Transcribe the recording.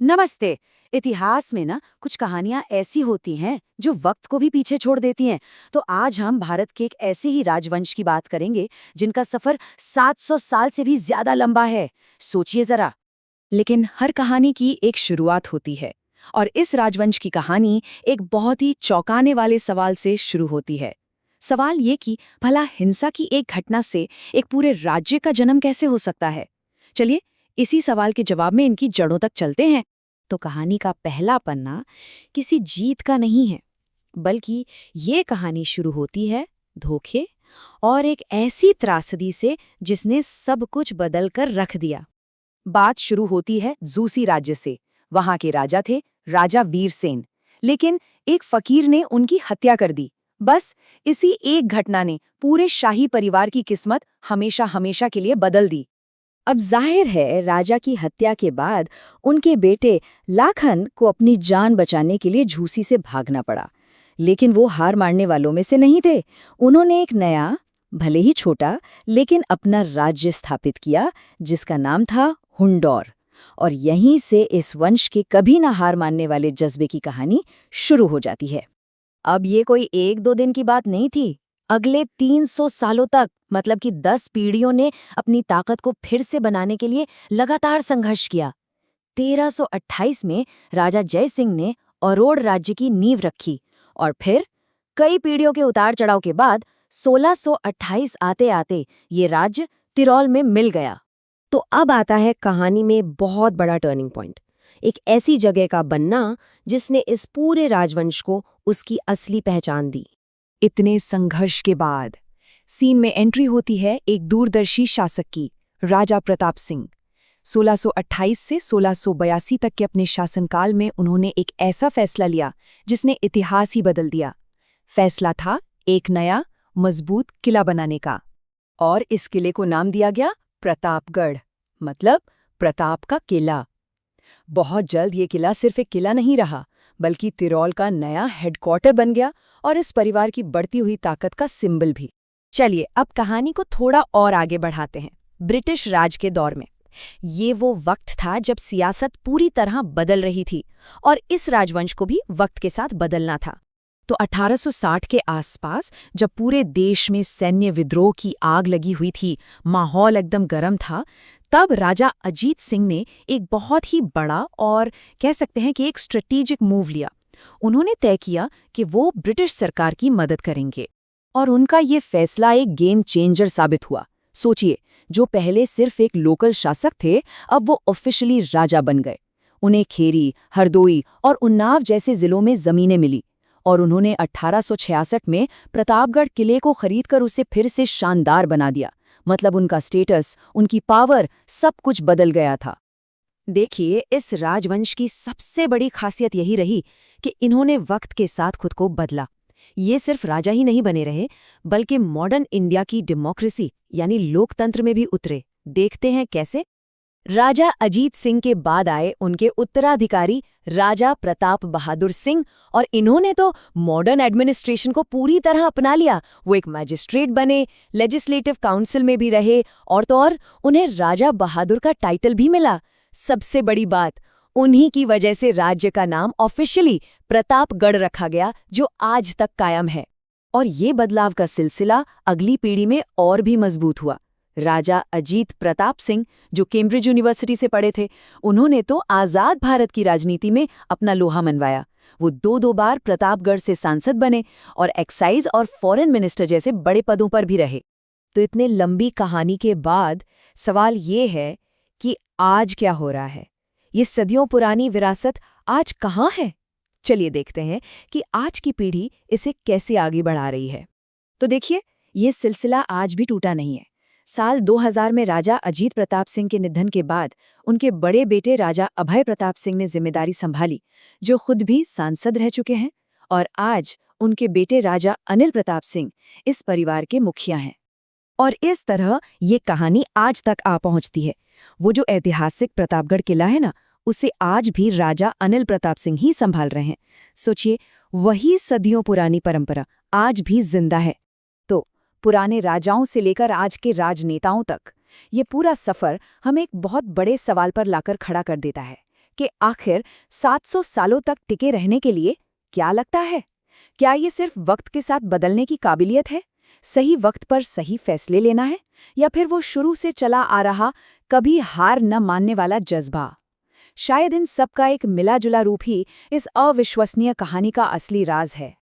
नमस्ते। इतिहास में ना कुछ कहानियां ऐसी होती हैं जो वक्त को भी पीछे छोड़ देती हैं। तो आज हम भारत के एक ऐसे ही राजवंश की बात करेंगे जिनका सफर 700 साल से भी ज्यादा लंबा है। सोचिए जरा। लेकिन हर कहानी की एक शुरुआत होती है और इस राजवंश की कहानी एक बहुत ही चौंकाने वाले सवाल से शुरू होती है। सवाल ये कि भला हिंसा की एक घटना से एक पूरे राज्य का जन्म कैसे हो सकता है। चलिए इसी सवाल के जवाब में इनकी जड़ों तक चलते हैं। तो कहानी का पहला पन्ना किसी जीत का नहीं है, बल्कि ये कहानी शुरू होती है धोखे और एक ऐसी त्रासदी से जिसने सब कुछ बदल कर रख दिया। बात शुरू होती है जूसी राज्य से। वहां के राजा थे राजा वीरसेन, लेकिन एक फकीर ने उनकी हत्या कर दी। बस इसी एक घटना ने पूरे शाही परिवार की किस्मत हमेशा हमेशा के लिए बदल दी। अब जाहिर है राजा की हत्या के बाद उनके बेटे लाखन को अपनी जान बचाने के लिए झूसी से भागना पड़ा। लेकिन वो हार मानने वालों में से नहीं थे। उन्होंने एक नया, भले ही छोटा, लेकिन अपना राज्य स्थापित किया जिसका नाम था हुंडौर। और यहीं से इस वंश के कभी ना हार मानने वाले जज्बे की कहानी शुरू हो जाती है। अब ये कोई एक दो दिन की बात नहीं थी। अगले 300 सालों तक, मतलब कि 10 पीढ़ियों ने अपनी ताकत को फिर से बनाने के लिए लगातार संघर्ष किया। 1328 में राजा जय सिंह ने अरोड़ राज्य की नींव रखी और फिर कई पीढ़ियों के उतार चढ़ाव के बाद 1628 आते आते ये राज्य तिरौल में मिल गया। तो अब आता है कहानी में बहुत बड़ा टर्निंग पॉइंट, एक ऐसी जगह का बनना जिसने इस पूरे राजवंश को उसकी असली पहचान दी। इतने संघर्ष के बाद सीन में एंट्री होती है एक दूरदर्शी शासक की, राजा प्रताप सिंह। 1628 से 1682 तक के अपने शासनकाल में उन्होंने एक ऐसा फैसला लिया जिसने इतिहास ही बदल दिया। फैसला था एक नया मजबूत किला बनाने का, और इस किले को नाम दिया गया प्रतापगढ़, मतलब प्रताप का किला। बहुत जल्द ये किला सिर्फ एक किला नहीं रहा, बल्कि तिरौल का नया हेडक्वार्टर बन गया और इस परिवार की बढ़ती हुई ताकत का सिंबल भी। चलिए अब कहानी को थोड़ा और आगे बढ़ाते हैं, ब्रिटिश राज के दौर में। ये वो वक्त था जब सियासत पूरी तरह बदल रही थी और इस राजवंश को भी वक्त के साथ बदलना था। तो 1860 के आसपास जब पूरे देश में सैन्य विद्रोह की आग लगी हुई थी, माहौल एकदम गर्म था, तब राजा अजीत सिंह ने एक बहुत ही बड़ा और कह सकते हैं कि एक स्ट्रेटेजिक मूव लिया। उन्होंने तय किया कि वो ब्रिटिश सरकार की मदद करेंगे। और उनका ये फैसला एक गेम चेंजर साबित हुआ। सोचिए, जो पहले सिर्फ एक लोकल शासक थे, अब वो ऑफिशियली राजा बन गए। उन्हें खेरी, हरदोई और उन्नाव जैसे जिलों में जमीनें मिली और उन्होंने 1866 में प्रतापगढ़ किले को खरीदकर उसे फिर से शानदार बना दिया। मतलब उनका स्टेटस, उनकी पावर, सब कुछ बदल गया था। देखिए, इस राजवंश की सबसे बड़ी खासियत यही रही कि इन्होंने वक्त के साथ खुद को बदला। ये सिर्फ राजा ही नहीं बने रहे, बल्कि मॉडर्न इंडिया की डेमोक्रेसी यानी लोकतंत्र में भी उतरे। देखते हैं कैसे। राजा अजीत सिंह के बाद आए उनके उत्तराधिकारी राजा प्रताप बहादुर सिंह, और इन्होंने तो मॉडर्न एडमिनिस्ट्रेशन को पूरी तरह अपना लिया। वो एक मैजिस्ट्रेट बने, लेजिस्लेटिव काउंसिल में भी रहे, और तो और उन्हें राजा बहादुर का टाइटल भी मिला। सबसे बड़ी बात, उन्हीं की वजह से राज्य का नाम ऑफिशियली प्रतापगढ़ रखा गया, जो आज तक कायम है। और ये बदलाव का सिलसिला अगली पीढ़ी में और भी मजबूत हुआ। राजा अजीत प्रताप सिंह, जो कैम्ब्रिज यूनिवर्सिटी से पढ़े थे, उन्होंने तो आज़ाद भारत की राजनीति में अपना लोहा मनवाया। वो दो बार प्रतापगढ़ से सांसद बने और एक्साइज और फॉरेन मिनिस्टर जैसे बड़े पदों पर भी रहे। तो इतने लंबी कहानी के बाद सवाल ये है कि आज क्या हो रहा है? ये सदियों पुरानी विरासत आज कहाँ है? चलिए देखते हैं कि आज की पीढ़ी इसे कैसे आगे बढ़ा रही है। तो देखिए, ये सिलसिला आज भी टूटा नहीं है। साल 2000 में राजा अजीत प्रताप सिंह के निधन के बाद उनके बड़े बेटे राजा अभय प्रताप सिंह ने जिम्मेदारी संभाली, जो खुद भी सांसद रह चुके हैं। और आज उनके बेटे राजा अनिल प्रताप सिंह इस परिवार के मुखिया हैं। और इस तरह ये कहानी आज तक आ पहुंचती है। वो जो ऐतिहासिक प्रतापगढ़ किला है ना, उसे आज भी राजा अनिल प्रताप सिंह ही संभाल रहे हैं। सोचिए, वही सदियों पुरानी परंपरा आज भी जिंदा है। तो पुराने राजाओं से लेकर आज के राजनेताओं तक ये पूरा सफर हमें एक बहुत बड़े सवाल पर लाकर खड़ा कर देता है के आखिर 700 सालों तक टिके रहने के लिए क्या लगता है? क्या ये सिर्फ वक्त के साथ बदलने की काबिलियत है, सही वक्त पर सही फैसले लेना है, या फिर वो शुरू से चला आ रहा कभी हार न मानने वाला जज्बा? शायद इन सब का एक मिला जुला रूप ही इस अविश्वसनीय कहानी का असली राज है।